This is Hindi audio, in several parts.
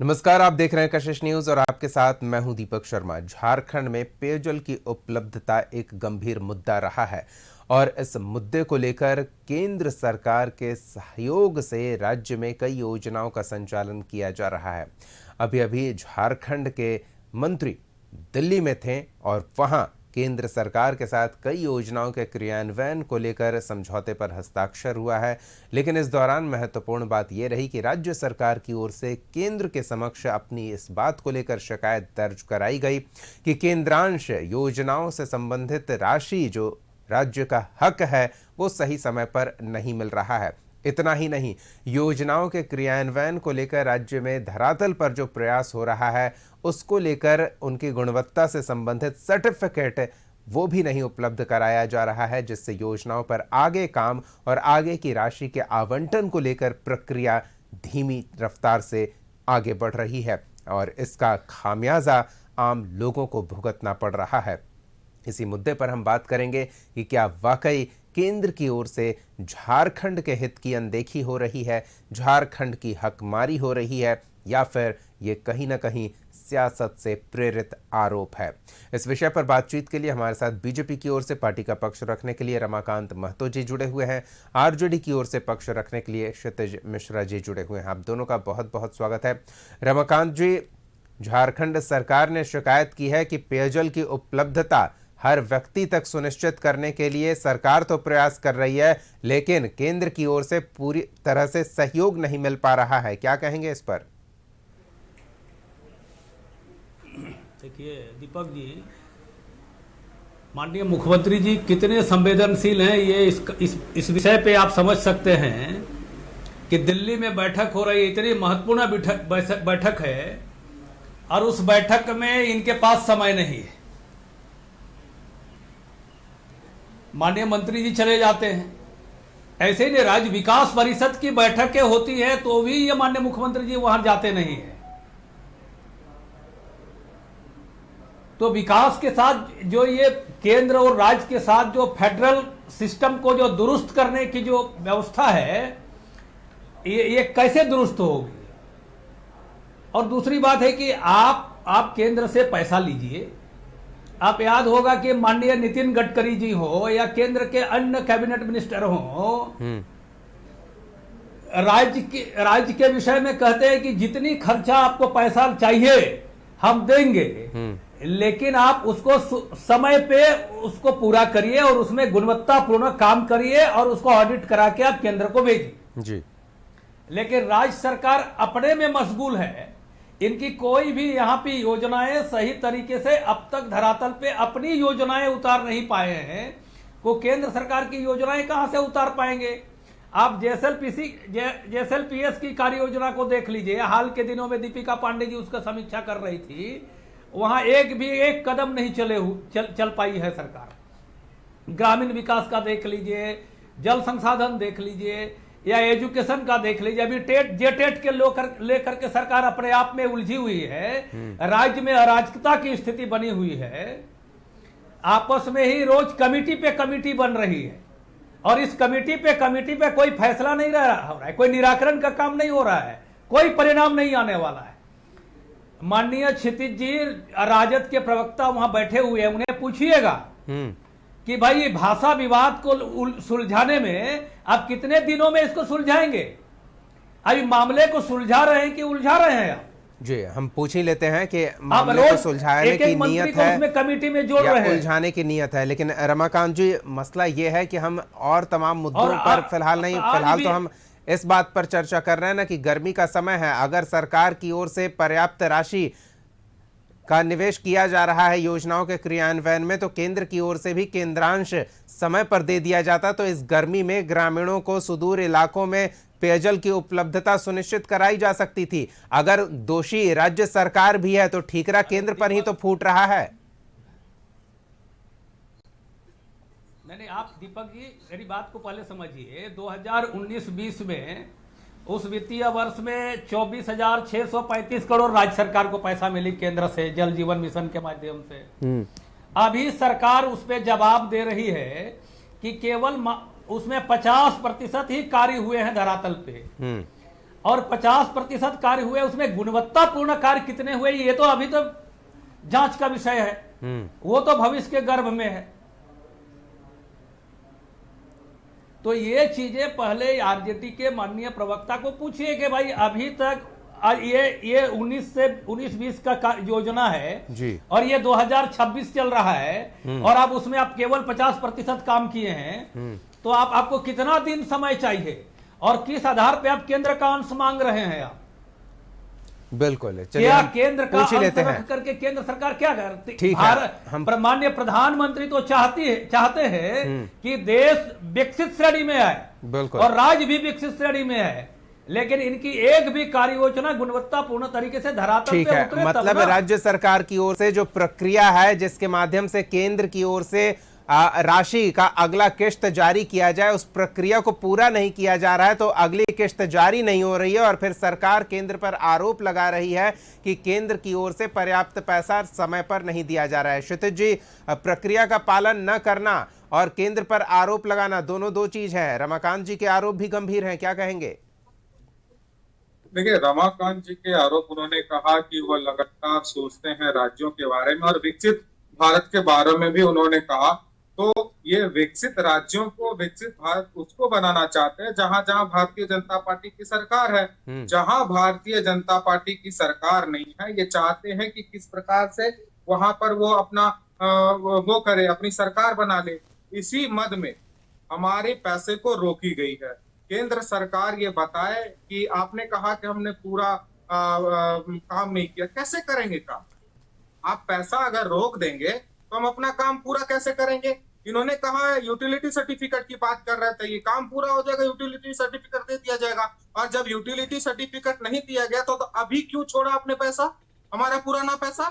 नमस्कार, आप देख रहे हैं कशिश न्यूज और आपके साथ मैं हूं दीपक शर्मा। झारखंड में पेयजल की उपलब्धता एक गंभीर मुद्दा रहा है और इस मुद्दे को लेकर केंद्र सरकार के सहयोग से राज्य में कई योजनाओं का संचालन किया जा रहा है। अभी अभी झारखंड के मंत्री दिल्ली में थे और वहां केंद्र सरकार के साथ कई योजनाओं के क्रियान्वयन को लेकर समझौते पर हस्ताक्षर हुआ है। लेकिन इस दौरान महत्वपूर्ण बात यह रही कि राज्य सरकार की ओर से केंद्र के समक्ष अपनी इस बात को लेकर शिकायत दर्ज कराई गई कि केंद्रांश योजनाओं से संबंधित राशि जो राज्य का हक है वो सही समय पर नहीं मिल रहा है। इतना ही नहीं, योजनाओं के क्रियान्वयन को लेकर राज्य में धरातल पर जो प्रयास हो रहा है उसको लेकर उनकी गुणवत्ता से संबंधित सर्टिफिकेट वो भी नहीं उपलब्ध कराया जा रहा है, जिससे योजनाओं पर आगे काम और आगे की राशि के आवंटन को लेकर प्रक्रिया धीमी रफ्तार से आगे बढ़ रही है और इसका खामियाजा आम लोगों को भुगतना पड़ रहा है। इसी मुद्दे पर हम बात करेंगे कि क्या वाकई केंद्र की ओर से झारखंड के हित की अनदेखी हो रही है, झारखंड की हकमारी हो रही है, या फिर ये कहीं ना कहीं सियासत से प्रेरित आरोप है। इस विषय पर बातचीत के लिए हमारे साथ बीजेपी की ओर से पार्टी का पक्ष रखने के लिए रमाकांत महतो जी जुड़े हुए हैं, आरजेडी की ओर से पक्ष रखने के लिए क्षितिज मिश्रा जी जुड़े हुए हैं। आप दोनों का बहुत बहुत स्वागत है। रमाकांत जी, झारखंड सरकार ने शिकायत की है कि पेयजल की उपलब्धता हर व्यक्ति तक सुनिश्चित करने के लिए सरकार तो प्रयास कर रही है, लेकिन केंद्र की ओर से पूरी तरह से सहयोग नहीं मिल पा रहा है। क्या कहेंगे इस पर? देखिए दीपक जी, माननीय मुख्यमंत्री जी कितने संवेदनशील हैं ये इस विषय पे आप समझ सकते हैं कि दिल्ली में बैठक हो रही है, इतनी महत्वपूर्ण बैठक है और उस बैठक में इनके पास समय नहीं है। माननीय मंत्री जी चले जाते हैं। ऐसे ही राज्य विकास परिषद की बैठकें होती है तो भी ये माननीय मुख्यमंत्री जी वहां जाते नहीं है। तो विकास के साथ जो ये केंद्र और राज्य के साथ जो फेडरल सिस्टम को जो दुरुस्त करने की जो व्यवस्था है ये कैसे दुरुस्त होगी? और दूसरी बात है कि आप केंद्र से पैसा लीजिए। आप याद होगा कि माननीय नितिन गडकरी जी हो या केंद्र के अन्य कैबिनेट मिनिस्टर हो, राज्य के विषय में कहते हैं कि जितनी खर्चा आपको पैसा चाहिए हम देंगे, लेकिन आप उसको समय पे उसको पूरा करिए और उसमें गुणवत्तापूर्ण काम करिए और उसको ऑडिट करा के आप केंद्र को भेजिए जी। लेकिन राज्य सरकार अपने में मशगूल है। इनकी कोई भी यहाँ पे योजनाएं सही तरीके से अब तक धरातल पे अपनी योजनाएं उतार नहीं पाए हैं। को केंद्र सरकार की योजनाएं कहां से उतार पाएंगे? आप जेएसएलपीएस की कार्य योजना को देख लीजिए। हाल के दिनों में दीपिका पांडे जी उसका समीक्षा कर रही थी, वहां एक कदम नहीं चल पाई है सरकार। ग्रामीण विकास का देख लीजिए, जल संसाधन देख लीजिए या एजुकेशन का देख लीजिए। अभी जेटेट के लेकर के सरकार अपने आप में उलझी हुई है। राज्य में अराजकता की स्थिति बनी हुई है। आपस में ही रोज कमेटी पे कमेटी बन रही है और इस कमेटी पे कोई फैसला नहीं हो रहा है, कोई निराकरण का काम नहीं हो रहा है, कोई परिणाम नहीं आने वाला है। माननीय क्षितिज जी राजद के प्रवक्ता वहां बैठे हुए हैं, उन्हें पूछिएगा कि भाई ये भाषा विवाद को सुलझाने में आप कितने दिनों में इसको सुलझाएंगे? अभी मामले को सुलझा रहे हैं कि उलझा रहे हैं आप? जी, हम पूछ ही लेते हैं कि मामले को सुलझाने की नियत है उसमें कमेटी में जोड़ रहे हैं, उलझाने की नियत है। लेकिन रमाकांत जी, मसला ये है कि हम और तमाम मुद्दों पर फिलहाल तो हम इस बात पर चर्चा कर रहे हैं ना कि गर्मी का समय है। अगर सरकार की ओर से पर्याप्त राशि का निवेश किया जा रहा है योजनाओं के क्रियान्वयन में, तो केंद्र की ओर से भी केंद्रांश समय पर दे दिया जाता तो इस गर्मी में ग्रामीणों को सुदूर इलाकों में पेयजल की उपलब्धता सुनिश्चित कराई जा सकती थी। अगर दोषी राज्य सरकार भी है तो ठीकरा केंद्र पर ही तो फूट रहा है। नहीं, आप दीपक जी मेरी बात को पहले समझिए। 2019-20 में उस वित्तीय वर्ष में 24,635 करोड़ राज्य सरकार को पैसा मिली केंद्र से जल जीवन मिशन के माध्यम से। अभी सरकार उस पर जवाब दे रही है कि केवल उसमें 50% ही कार्य हुए हैं धरातल पे और 50% कार्य हुए, उसमें गुणवत्तापूर्ण कार्य कितने हुए ये तो अभी तो जांच का विषय है, वो तो भविष्य के गर्भ में है। तो ये चीजें पहले आरजेडी के माननीय प्रवक्ता को पूछिए कि भाई अभी तक ये 19 का योजना है जी, और ये 2026 चल रहा है और आप उसमें आप केवल 50% काम किए हैं, तो आपको कितना दिन समय चाहिए और किस आधार पे आप केंद्र का अंश मांग रहे हैं? आप बिल्कुल, क्या केंद्र का पूछ ही लेते अंश हैं। रख करके केंद्र सरकार क्या करती? ठीक है, हम माननीय प्रधानमंत्री तो चाहते हैं कि देश विकसित श्रेणी में आए, बिल्कुल, और राज्य भी विकसित श्रेणी में है, लेकिन इनकी एक भी कार्य योजना गुणवत्तापूर्ण तरीके से धरातल ठीक पे है। उतरे, मतलब राज्य सरकार की ओर से जो प्रक्रिया है जिसके माध्यम से केंद्र की ओर से राशि का अगला किश्त जारी किया जाए, उस प्रक्रिया को पूरा नहीं किया जा रहा है, तो अगली किश्त जारी नहीं हो रही है और फिर सरकार केंद्र पर आरोप लगा रही है कि केंद्र की ओर से पर्याप्त पैसा समय पर नहीं दिया जा रहा है। क्षितिज जी, प्रक्रिया का पालन न करना और केंद्र पर आरोप लगाना दोनों दो चीज है। रमाकांत जी के आरोप भी गंभीर हैं, क्या कहेंगे? देखिए, रमाकांत जी के आरोप, उन्होंने कहा कि वह लगातार सोचते हैं राज्यों के बारे में और विकसित भारत के बारे में भी उन्होंने कहा। तो ये विकसित राज्यों को विकसित भारत उसको बनाना चाहते हैं जहां जहां भारतीय जनता पार्टी की सरकार है। जहां भारतीय जनता पार्टी की सरकार नहीं है, ये चाहते हैं कि किस प्रकार से वहां पर वो अपना वो करे, अपनी सरकार बना ले। इसी मद में हमारे पैसे को रोकी गई है। केंद्र सरकार ये बताए कि आपने कहा कि हमने पूरा काम नहीं किया। कैसे करेंगे काम? आप पैसा अगर रोक देंगे तो हम अपना काम पूरा कैसे करेंगे? इन्होंने कहा यूटिलिटी सर्टिफिकेट की बात कर रहे थे, ये काम पूरा हो जाएगा, यूटिलिटी सर्टिफिकेट दे दिया जाएगा। और जब यूटिलिटी सर्टिफिकेट नहीं दिया गया तो अभी क्यों छोड़ा आपने पैसा, हमारा पुराना पैसा?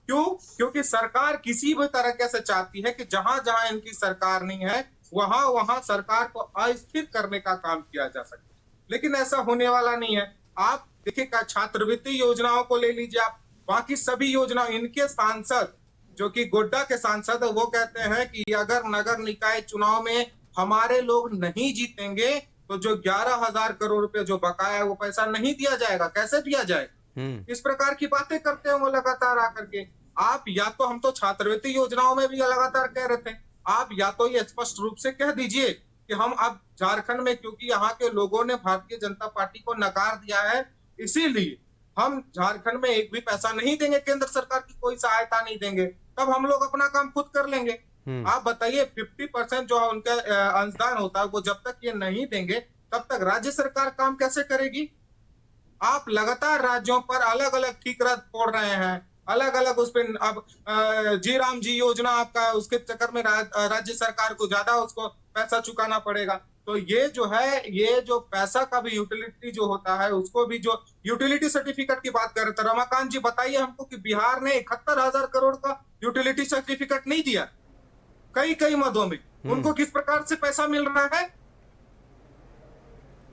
क्यों? क्योंकि सरकार किसी भी तरीके से चाहती है कि जहां जहां इनकी सरकार नहीं है वहां वहां सरकार को अस्थिर करने का काम किया जा सके। लेकिन ऐसा होने वाला नहीं है। आप देखिए, छात्रवृत्ति योजनाओं को ले लीजिए, आप बाकी सभी योजना, इनके सांसद जो कि गोड्डा के सांसद है, वो कहते हैं कि अगर नगर निकाय चुनाव में हमारे लोग नहीं जीतेंगे तो जो 11,000 करोड़ रुपए जो बकाया है वो पैसा नहीं दिया जाएगा। कैसे दिया जाएगा? इस प्रकार की बातें करते हैं वो लगातार आकर के। आप या तो, हम तो छात्रवृत्ति योजनाओं में भी लगातार कह रहे थे, आप या तो ये स्पष्ट रूप से कह दीजिए कि हम अब झारखंड में, क्योंकि यहाँ के लोगों ने भारतीय जनता पार्टी को नकार दिया है, इसीलिए हम झारखंड में एक भी पैसा नहीं देंगे, केंद्र सरकार की कोई सहायता नहीं देंगे, तब हम लोग अपना काम खुद कर लेंगे। आप बताइए, 50% जो उनका अंशदान होता है वो जब तक ये नहीं देंगे तब तक राज्य सरकार काम कैसे करेगी? आप लगातार राज्यों पर अलग अलग ठीकरा फोड़ रहे हैं, अलग अलग उस पर। अब जी राम जी योजना आपका, उसके चक्कर में राज्य सरकार को ज्यादा उसको पैसा चुकाना पड़ेगा। तो ये जो है, ये जो पैसा का भी यूटिलिटी जो होता है, उसको भी, जो यूटिलिटी सर्टिफिकेट की बात कर रहे थे रमाकांत जी, बताइए हमको कि बिहार ने 71,000 करोड़ का यूटिलिटी सर्टिफिकेट नहीं दिया कई कई मदों में, उनको किस प्रकार से पैसा मिल रहा है?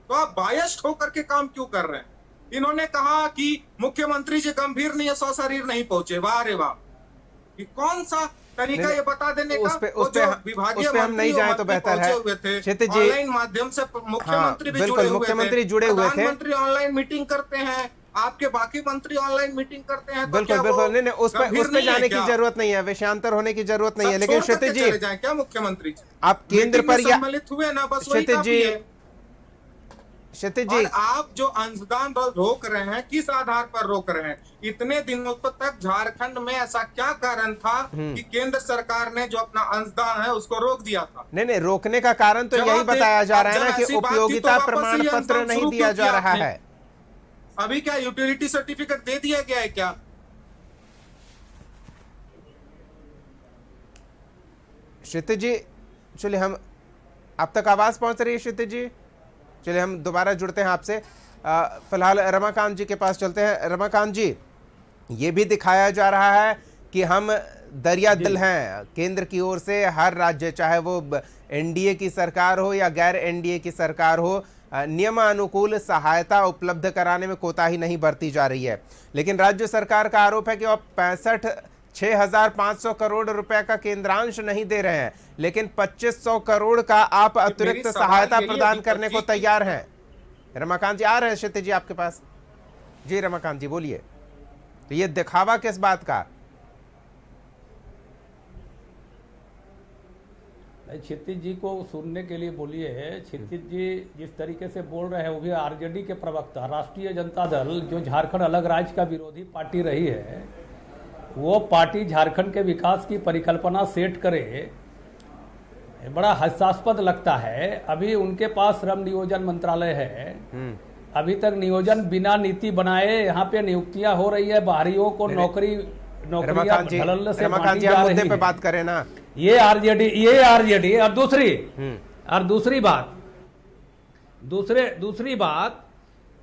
तो आप बायस्ड होकर के काम क्यों कर रहे हैं? इन्होंने कहा कि मुख्यमंत्री जी गंभीर नहीं है, सशरीर नहीं पहुंचे। वाह रे वाह, ये कौन सा तरीका ये बता देने का? विभागीय हम नहीं जाए तो बेहतर है। ऑनलाइन माध्यम से मुख्यमंत्री भी जुड़े हुए थे, प्रधानमंत्री ऑनलाइन मीटिंग करते हैं, आपके बाकी मंत्री ऑनलाइन मीटिंग करते हैं। बिल्कुल बिल्कुल, नहीं, उस पे जाने की जरूरत नहीं है, विषयांतर होने की जरूरत नहीं है। लेकिन क्षितिज जी, क्या मुख्यमंत्री आप केंद्र पर सम्मिलित हुए ना, बस वही काफी है। क्षितिज जी, आप जो अंशदान रोक रहे हैं, किस आधार पर रोक रहे हैं? इतने दिनों तक झारखंड में ऐसा क्या कारण था कि केंद्र सरकार ने जो अपना अंशदान है उसको रोक दिया था? नहीं, रोकने का कारण तो यही बताया जा रहा है ना कि उपयोगिता प्रमाण पत्र नहीं दिया जा रहा है। अभी क्या यूटिलिटी सर्टिफिकेट दे दिया गया है क्या? क्षितिज जी, चलिए, हम आप तक आवाज पहुंच रही है क्षितिज जी? चलिए, हम दोबारा जुड़ते हैं आपसे। फिलहाल रमाकांत जी के पास चलते हैं। रमाकांत जी, ये भी दिखाया जा रहा है कि हम दरिया दिल हैं केंद्र की ओर से। हर राज्य, चाहे वो एनडीए की सरकार हो या गैर एनडीए की सरकार हो, नियमानुकूल सहायता उपलब्ध कराने में कोताही नहीं बरती जा रही है। लेकिन राज्य सरकार का आरोप है कि वह 6,500 करोड़ रुपए का केंद्रांश नहीं दे रहे हैं, लेकिन 2,500 करोड़ का आप अतिरिक्त सहायता प्रदान करने को तैयार हैं। रमाकांत जी आ रहे हैं क्षितिज जी आपके पास? जी रमाकांत जी बोलिए, तो ये दिखावा किस बात का? क्षितिज जी को सुनने के लिए बोलिए। क्षितिज जी जिस तरीके से बोल रहे हैं वो भी आरजेडी के प्रवक्ता, राष्ट्रीय जनता दल जो झारखंड अलग राज्य का विरोधी पार्टी रही है, वो पार्टी झारखंड के विकास की परिकल्पना सेट करे, बड़ा हास्यास्पद लगता है। अभी उनके पास श्रम नियोजन मंत्रालय है, अभी तक नियोजन बिना नीति बनाए यहाँ पे नियुक्तियां हो रही है, बाहरियों को नौकरियां ढलने से बांटी जा रही है। बात करें ना, ये आरजेडी। और दूसरी बात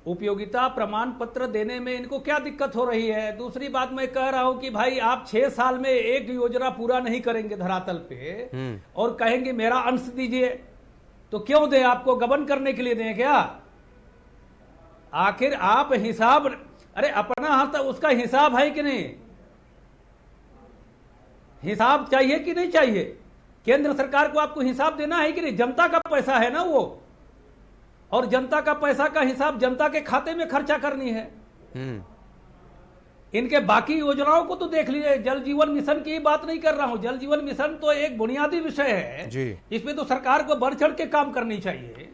उपयोगिता प्रमाण पत्र देने में इनको क्या दिक्कत हो रही है? दूसरी बात मैं कह रहा हूं कि भाई आप 6 साल में एक योजना पूरा नहीं करेंगे धरातल पे और कहेंगे मेरा अंश दीजिए, तो क्यों दें? आपको गबन करने के लिए दें क्या? आखिर आप हिसाब, अरे अपना हाथ उसका हिसाब है कि नहीं? हिसाब चाहिए कि नहीं चाहिए? केंद्र सरकार को आपको हिसाब देना है कि नहीं? जनता का पैसा है ना वो, और जनता का पैसा का हिसाब जनता के खाते में खर्चा करनी है। इनके बाकी योजनाओं को तो देख लीजिए। जल जीवन मिशन की बात नहीं कर रहा हूं, जल जीवन मिशन तो एक बुनियादी विषय है जी। इसमें तो सरकार को बढ़ चढ़ के काम करनी चाहिए।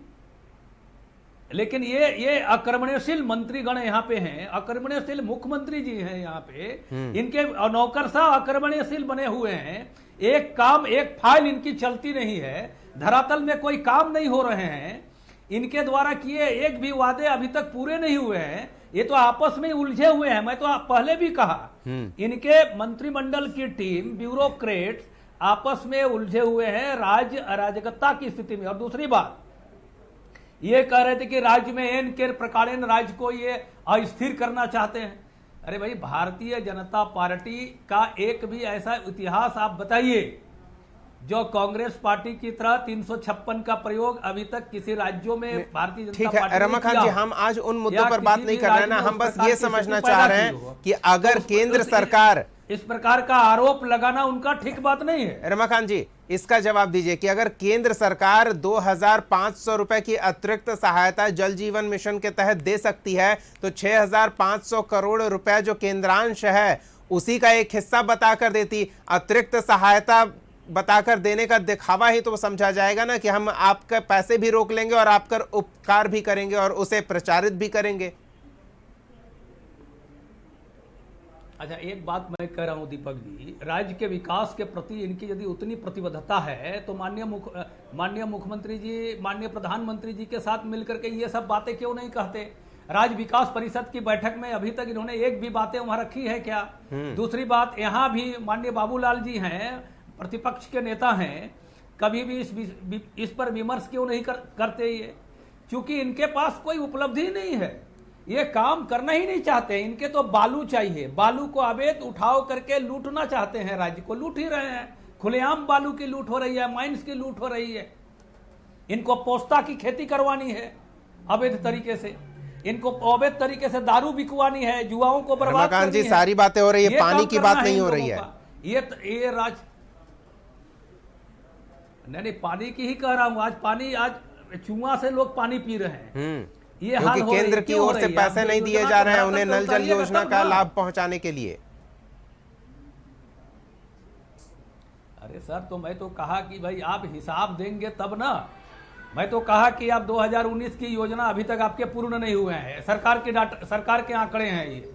लेकिन ये आक्रमणशील मंत्रीगण यहाँ पे हैं, आक्रमणशील मुख्यमंत्री जी हैं यहाँ पे, इनके नौकरशाह आक्रमणशील बने हुए हैं। एक फाइल इनकी चलती नहीं है, धरातल में कोई काम नहीं हो रहे हैं, इनके द्वारा किए एक भी वादे अभी तक पूरे नहीं हुए हैं। ये तो आपस में उलझे हुए हैं। मैं तो पहले भी कहा, इनके मंत्रिमंडल की टीम, ब्यूरोक्रेट्स आपस में उलझे हुए हैं राज्य अराजकता की स्थिति में। और दूसरी बात ये कह रहे थे कि राज्य में एन के प्रकारेण राज्य को ये अस्थिर करना चाहते हैं। अरे भाई, भारतीय जनता पार्टी का एक भी ऐसा इतिहास आप बताइए जो कांग्रेस पार्टी की तरह 356 का प्रयोग अभी तक किसी राज्यों में भारतीय जनता पार्टी। ठीक है रमाकांत जी, हम आज उन मुद्दों पर बात नहीं कर रहे हैं ना, हम बस ये समझना चाह रहे हैं कि अगर केंद्र सरकार इस प्रकार का आरोप लगाना उनका ठीक बात नहीं है। रमाकांत जी, इसका जवाब दीजिए कि अगर केंद्र सरकार 2500 रुपए की अतिरिक्त सहायता जल जीवन मिशन के तहत दे सकती है, तो 6500 करोड़ रुपए जो केंद्रांश है उसी का एक हिस्सा बताकर देती। अतिरिक्त सहायता बताकर देने का दिखावा ही तो समझा जाएगा ना कि हम आपके पैसे भी रोक लेंगे और आपका उपकार भी करेंगे और उसे प्रचारित भी करेंगे। अच्छा, एक बात मैं कह रहा हूं दीपक जी, राज्य के विकास के प्रति इनकी यदि उतनी प्रतिबद्धता है तो माननीय मुख्यमंत्री जी, माननीय प्रधानमंत्री जी के साथ मिलकर के ये सब बातें क्यों नहीं कहते? राज्य विकास परिषद की बैठक में अभी तक इन्होंने एक भी बातें वहां रखी है क्या? दूसरी बात, यहाँ भी माननीय बाबूलाल जी हैं, प्रतिपक्ष के नेता हैं, कभी भी इस पर विमर्श क्यों नहीं करते? ये क्योंकि इनके पास कोई उपलब्धि नहीं है, ये काम करना ही नहीं चाहते। इनके तो बालू चाहिए, बालू को अवैध उठाव करके लूटना चाहते हैं, राज्य को लूट ही रहे हैं। खुलेआम बालू की लूट हो रही है, माइंस की लूट हो रही है। इनको पोस्ता की खेती करवानी है अवैध तरीके से, इनको अवैध तरीके से दारू बिकवानी है, युवाओं को बर्बाद करनी है। सारी बातें हो रही है, पानी की बात नहीं हो रही है। ये नहीं, पानी की ही कह रहा हूं। आज चुआ से लोग पानी पी रहे हैं। ये क्योंकि केंद्र की ओर से पैसे नहीं दिए जा रहे हैं उन्हें नल जल योजना का लाभ पहुंचाने के लिए। अरे सर, तो मैं तो कहा कि भाई आप हिसाब देंगे तब ना। मैं तो कहा कि आप 2019 की योजना अभी तक आपके पूर्ण नहीं हुए हैं, सरकार के आंकड़े हैं ये।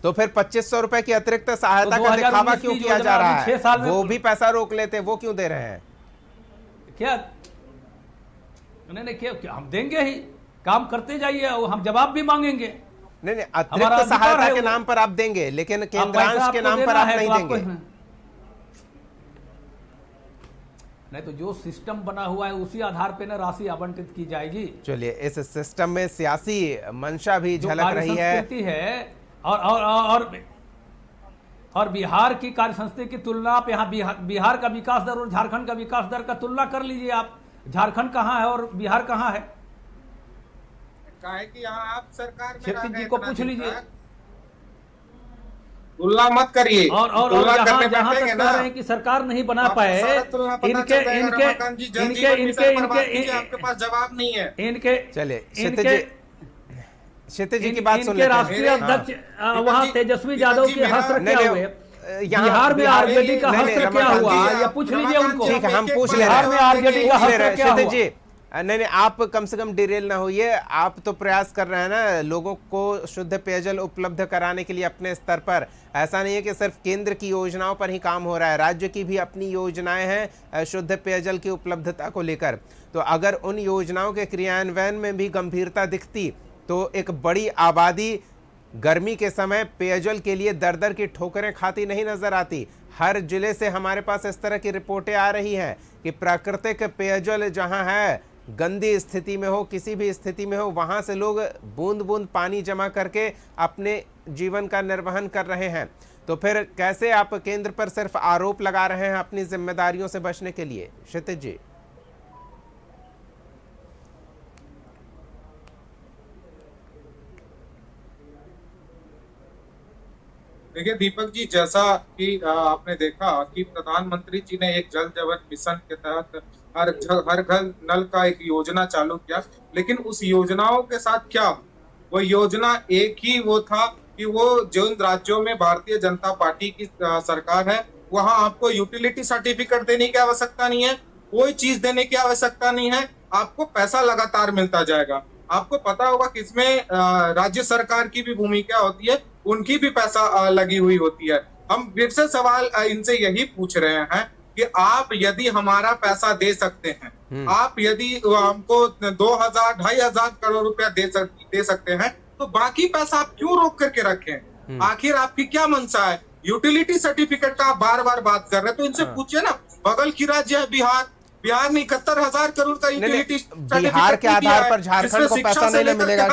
तो फिर 2500 रुपए की अतिरिक्त सहायता का दिखावा क्यों किया जा रहा है? वो भी पैसा रोक लेते, वो क्यों दे रहे हैं? क्या नहीं, क्या हम देंगे ही, काम करते जाइए, हम जवाब भी मांगेंगे। नहीं, अतिरिक्त सहायता के नाम पर आप देंगे, लेकिन केंद्रांश के नाम पर आप नहीं देंगे। नहीं तो जो सिस्टम बना हुआ है उसी आधार पे ना राशि आवंटित की जाएगी। चलिए, इस सिस्टम में सियासी मंशा भी झलक रही है। और बिहार की कार्य संस्कृति की तुलना पे यहाँ बिहार का विकास दर और झारखंड का विकास दर का तुलना कर लीजिए आप। झारखंड कहाँ है और बिहार कहाँ है? कि यहाँ आप सरकार में क्षितिज जी को पूछ लीजिए। तुलना मत करिए। और जहाँ तक कह रहे हैं कि सरकार नहीं बना पाए, आपके पास जवाब नहीं है। चलिए, क्षितिज जी की बात सुन इनके लेते हैं। राष्ट्रीय अध्यक्ष वहाँ तेजस्वी यादव के हस्त्र क्या नहीं, हुए? यहाँ बिहार में आरजेडी का नहीं, नहीं, हस्त्र क्या रमाकांत हुआ? जी, ये पूछ लीजिए उनको। ठीक है, हम पूछ ले रहे बिहार में आरजेडी का पूछ ले हस्त्र रहे क्या क्षितिज हुआ? जी। नहीं नहीं, आप कम से कम डिरेल ना होइए। आप तो प्रयास कर रहे हैं ना लोगों को शुद्ध पेयजल उपलब्ध कराने के लिए अपने स्तर पर। ऐसा नहीं है कि सिर्फ केंद्र की योजनाओं पर ही काम हो रहा है, राज्य की भी अपनी योजनाएं हैं शुद्ध पेयजल की उपलब्धता को लेकर। तो अगर उन योजनाओं के क्रियान्वयन में भी गंभीरता दिखती तो एक बड़ी आबादी गर्मी के समय पेयजल के लिए दर दर की ठोकरें खाती नहीं नजर आती। हर जिले से हमारे पास इस तरह की रिपोर्टें आ रही हैं कि प्राकृतिक पेयजल जहां है, गंदी स्थिति में हो, किसी भी स्थिति में हो, वहां से लोग बूंद बूंद पानी जमा करके अपने जीवन का निर्वहन कर रहे हैं। तो फिर कैसे आप केंद्र पर सिर्फ आरोप लगा रहे हैं अपनी जिम्मेदारियों से बचने के लिए? क्षितिज जी। देखिए दीपक जी, जैसा कि आपने देखा कि प्रधानमंत्री जी ने एक जल जीवन मिशन के तहत हर घर नल का एक योजना चालू किया, लेकिन उस योजनाओं के साथ क्या वो योजना एक ही वो था कि वो जिन राज्यों में भारतीय जनता पार्टी की सरकार है वहां आपको यूटिलिटी सर्टिफिकेट देने की आवश्यकता नहीं है, कोई चीज देने की आवश्यकता नहीं है, आपको पैसा लगातार मिलता जाएगा। आपको पता होगा कि इसमें राज्य सरकार की भी भूमिका होती है, उनकी भी पैसा लगी हुई होती है। हम फिर से सवाल इनसे यही पूछ रहे हैं कि आप यदि हमारा पैसा दे सकते हैं, आप यदि हमको 2000 2500 करोड़ रुपया दे सकते हैं, तो बाकी पैसा आप क्यों रोक करके रखें? आखिर आपकी क्या मंशा है? यूटिलिटी सर्टिफिकेट का आप बार बार बात कर रहे हैं, तो इनसे पूछिए ना। बगल की राज्य है बिहार, बिहार में 71,000 करोड़ का यूटिलिटी बिहार के आधार पर झारखंड को पैसा नहीं मिलेगा।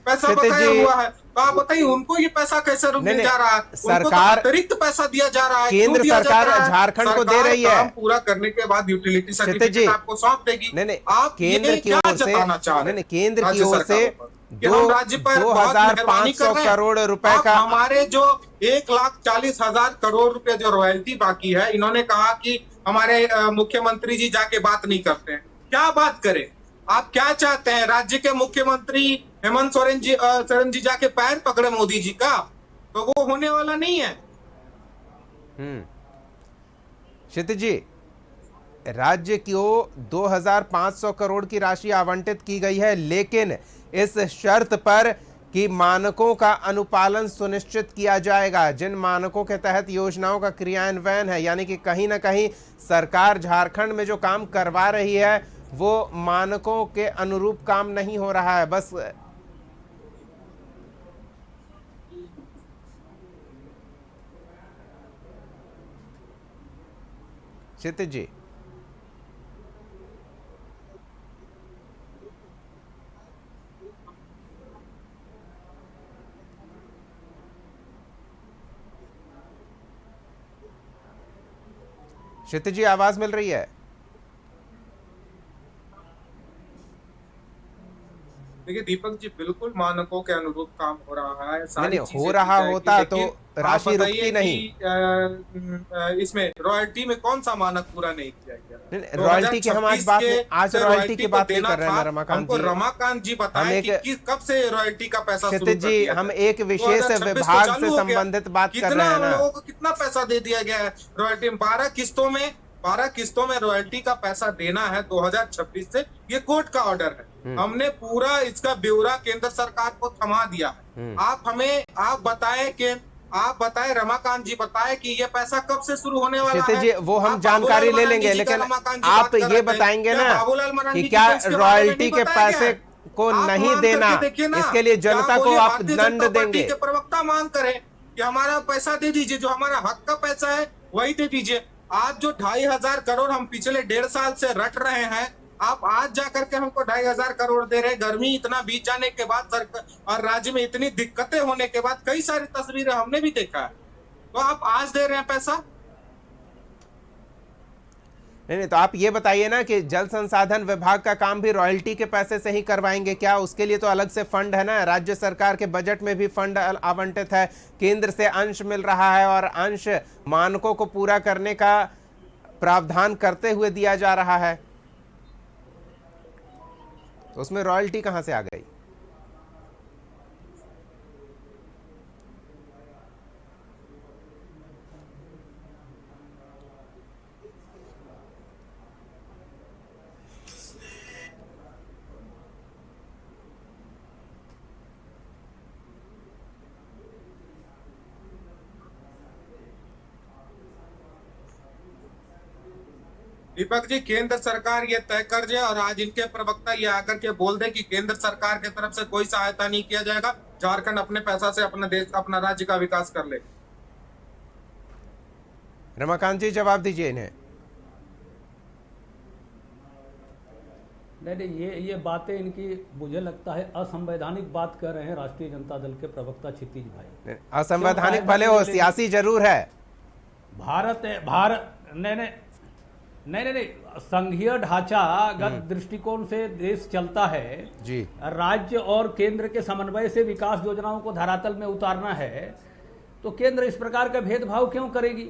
पैसा बकाया हुआ है, तो आप बताइए उनको ये पैसा कैसे मिल जा रहा है? सरकार अतिरिक्त पैसा दिया जा रहा है, केंद्र सरकार झारखंड को दे रही है। काम पूरा करने के बाद यूटिलिटी सर्टिफिकेट आपको सौंप देगी। नहीं, आप केंद्र की ओर से केंद्र की ओर से 2,500 करोड़ रुपए का, हमारे जो 1,40,000 करोड़ रुपए जो रॉयल्टी बाकी है, इन्होंने कहा कि हमारे मुख्यमंत्री जी जाके बात नहीं करते हैं। क्या बात करें? आप क्या चाहते हैं? राज्य के मुख्यमंत्री हेमंत सोरेन जी जाके पैर पकड़े मोदी जी का? तो वो होने वाला नहीं है। क्षितिज जी, राज्य को 2,500 करोड़ की राशि आवंटित की गई है, लेकिन इस शर्त पर कि मानकों का अनुपालन सुनिश्चित किया जाएगा। जिन मानकों के तहत योजनाओं का क्रियान्वयन है, यानी कि कहीं ना कहीं सरकार झारखंड में जो काम करवा रही है वो मानकों के अनुरूप काम नहीं हो रहा है। बस क्षितिज जी, क्षितिज जी आवाज मिल रही है? देखिए दीपक जी, बिल्कुल मानकों के अनुरूप काम हो रहा है। नहीं, हो रहा होता तो राशि रुकती नहीं। इसमें रॉयल्टी में कौन सा मानक पूरा नहीं किया गया? रॉयल्टी की हम आज रॉयल्टी की बात नहीं कर रहे हैं रमाकांत जी। रमाकांत जी बताएं कि कब से रॉयल्टी का पैसा शुरू क्षितिज जी, हम एक विशेष विभाग से संबंधित बात कर रहे हैं ना। लोगों को कितना पैसा दे दिया गया है रॉयल्टी में? 12 किस्तों में रॉयल्टी का पैसा देना है 2026 से, ये कोर्ट का ऑर्डर है। हमने पूरा इसका ब्यौरा केंद्र सरकार को थमा दिया है। आप बताएं रमाकांत जी बताएं कि ये पैसा कब से शुरू होने वाला है? जी, वो हम जानकारी ले लेंगे, लेकिन आप ये बताएंगे ना कि क्या रॉयल्टी के पैसे को नहीं देना, इसके लिए जनता को आप दंड देंगे? प्रवक्ता मांग करें कि हमारा पैसा दे दीजिए, जो हमारा हक का पैसा है वही दे दीजिए। आज जो 2,500 करोड़ हम पिछले 1.5 साल से रट रहे हैं, आप आज जाकर के हमको 2,500 करोड़ दे रहे हैं। गर्मी इतना बीत जाने के बाद और राज्य में इतनी दिक्कतें होने के बाद कई सारी तस्वीरें हमने भी देखा है, तो आप आज दे रहे हैं पैसा? नहीं, तो आप ये बताइए ना कि जल संसाधन विभाग का काम भी रॉयल्टी के पैसे से ही करवाएंगे क्या? उसके लिए तो अलग से फंड है ना, राज्य सरकार के बजट में भी फंड आवंटित है, केंद्र से अंश मिल रहा है और अंश मानकों को पूरा करने का प्रावधान करते हुए दिया जा रहा है, तो उसमें रॉयल्टी कहां से आ गई? दीपक जी, केंद्र सरकार ये तय कर जाए और आज इनके प्रवक्ता ये आकर के बोल दे कि केंद्र सरकार की तरफ से कोई सहायता नहीं किया जाएगा, झारखंड अपने पैसा से अपना देश अपना राज्य का विकास कर ले। रमाकांत जी जवाब दीजिए इन्हें। नहीं, ये बातें इनकी मुझे लगता है असंवैधानिक बात कर रहे हैं राष्ट्रीय जनता दल के प्रवक्ता क्षितिज भाई। असंवैधानिक भले हो, सियासी जरूर है। भारत नहीं, संघीय ढांचागत दृष्टिकोण से देश चलता है जी। ये और केंद्र के समन्वय से विकास योजनाओं को धरातल में उतारना है, तो केंद्र इस प्रकार का भेदभाव क्यों करेगी?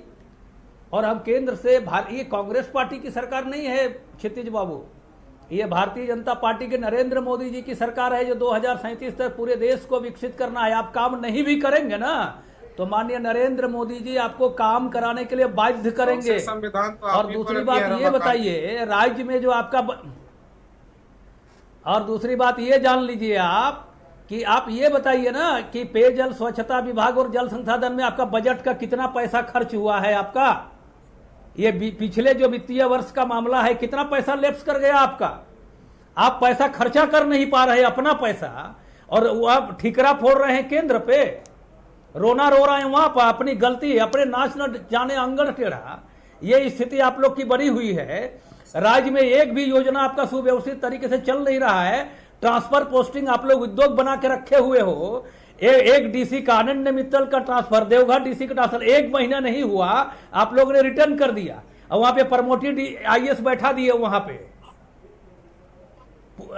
और हम केंद्र से ये कांग्रेस पार्टी की सरकार नहीं है क्षितिज बाबू, ये भारतीय जनता पार्टी के नरेंद्र मोदी जी की सरकार है, जो 2037 तक पूरे देश को विकसित करना है। आप काम नहीं भी करेंगे ना, तो माननीय नरेंद्र मोदी जी आपको काम कराने के लिए बाध्य करेंगे। संविधान तो और दूसरी बात ये बताइए, राज्य में जो आपका और दूसरी बात ये जान लीजिए आप कि आप ये बताइए ना कि पेयजल स्वच्छता विभाग और जल संसाधन में आपका बजट का कितना पैसा खर्च हुआ है आपका? ये पिछले जो वित्तीय वर्ष का मामला है, कितना पैसा लैप्स कर गया आपका? आप पैसा खर्चा कर नहीं पा रहे अपना पैसा, और आप ठिकरा फोड़ रहे हैं केंद्र पे, रोना रो रहे हैं वहां पर अपनी गलती, अपने नाच न जाने अंगड़ टेढ़ा। ये स्थिति आप लोग की बनी हुई है। राज्य में एक भी योजना आपका सुव्यवस्थित तरीके से चल नहीं रहा है। ट्रांसफर पोस्टिंग आप लोग उद्योग बना के रखे हुए हो। एक डीसी का अनन्य मित्तल का ट्रांसफर, देवघर डीसी का ट्रांसफर 1 महीना नहीं हुआ, आप लोगों ने रिटर्न कर दिया और वहां पे प्रमोटेड आईएएस बैठा दिए वहां पे।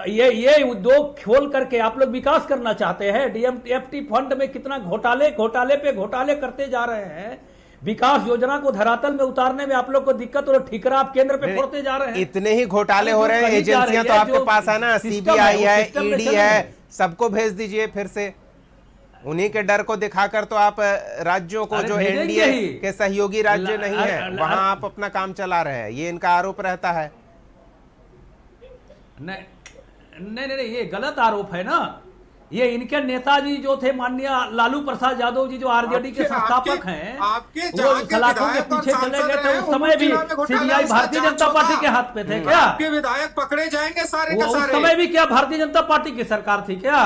ये उद्योग खोल करके आप लोग विकास करना चाहते हैं। डीएमएफटी फंड में कितना घोटाले पे घोटाले करते जा रहे हैं। विकास योजना को धरातल में उतारने में आप लोग को दिक्कत और ठिकरा आप केंद्र पे फोड़ते जा रहे हैं। इतने ही घोटाले हो रहे हैं, एजेंसियां तो आपके पास है ना, सीबीआई है, ईडी है, सबको भेज दीजिए फिर से। उन्हीं के डर को दिखाकर तो आप राज्यों को, जो एनडीए के सहयोगी राज्य नहीं है, वहां आप अपना काम चला रहे हैं, ये इनका आरोप रहता है। नहीं, ये गलत आरोप है ना। ये इनके नेताजी जो थे माननीय लालू प्रसाद यादव जी, जो आरजेडी के संस्थापक हैं, वो सलाखों के पीछे चले गए थे। उस समय भी सीबीआई भारतीय जनता पार्टी के हाथ पे थे क्या? आपके विधायक पकड़े जाएंगे सारे के सारे। उस समय भी क्या भारतीय जनता पार्टी की सरकार थी क्या?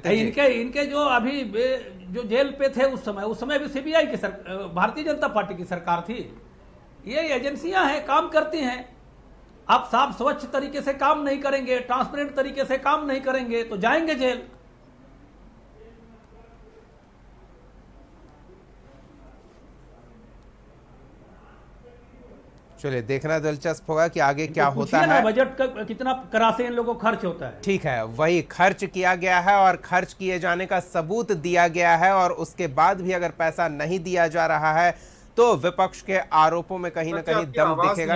इनके जो अभी जो जेल पे थे उस समय भी सीबीआई की भारतीय जनता पार्टी की सरकार थी। ये एजेंसियां हैं, काम करती हैं। आप साफ स्वच्छ तरीके से काम नहीं करेंगे, ट्रांसपेरेंट तरीके से काम नहीं करेंगे, तो जाएंगे जेल। चलिए, देखना दिलचस्प होगा कि आगे क्या होता है। बजट का कितना करा से इन लोगों को खर्च होता है। ठीक है, वही खर्च किया गया है और खर्च किए जाने का सबूत दिया गया है, और उसके बाद भी अगर पैसा नहीं दिया जा रहा है तो विपक्ष के आरोपों में कहीं ना कहीं दम दिखेगा।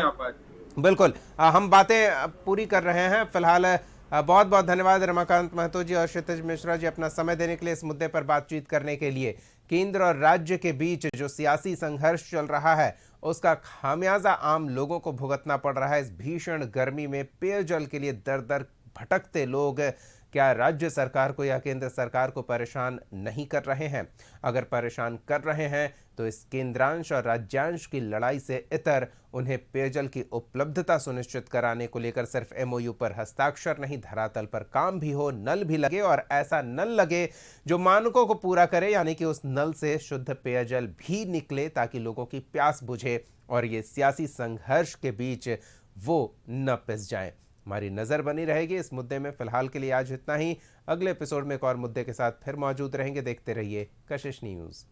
बिल्कुल, हम बातें पूरी कर रहे हैं फिलहाल। बहुत बहुत धन्यवाद रमाकांत महतो जी और क्षितिज मिश्रा जी अपना समय देने के लिए, इस मुद्दे पर बातचीत करने के लिए। केंद्र और राज्य के बीच जो सियासी संघर्ष चल रहा है, उसका खामियाजा आम लोगों को भुगतना पड़ रहा है। इस भीषण गर्मी में पेयजल के लिए दर दर भटकते लोग क्या राज्य सरकार को या केंद्र सरकार को परेशान नहीं कर रहे हैं? अगर परेशान कर रहे हैं तो इस केंद्रांश और राज्यांश की लड़ाई से इतर उन्हें पेयजल की उपलब्धता सुनिश्चित कराने को लेकर सिर्फ एमओयू पर हस्ताक्षर नहीं, धरातल पर काम भी हो, नल भी लगे, और ऐसा नल लगे जो मानकों को पूरा करे, यानी कि उस नल से शुद्ध पेयजल भी निकले ताकि लोगों की प्यास बुझे और ये सियासी संघर्ष के बीच वो न पिस जाए। हमारी नजर बनी रहेगी इस मुद्दे में। फिलहाल के लिए आज इतना ही। अगले एपिसोड में एक और मुद्दे के साथ फिर मौजूद रहेंगे। देखते रहिए कशिश न्यूज।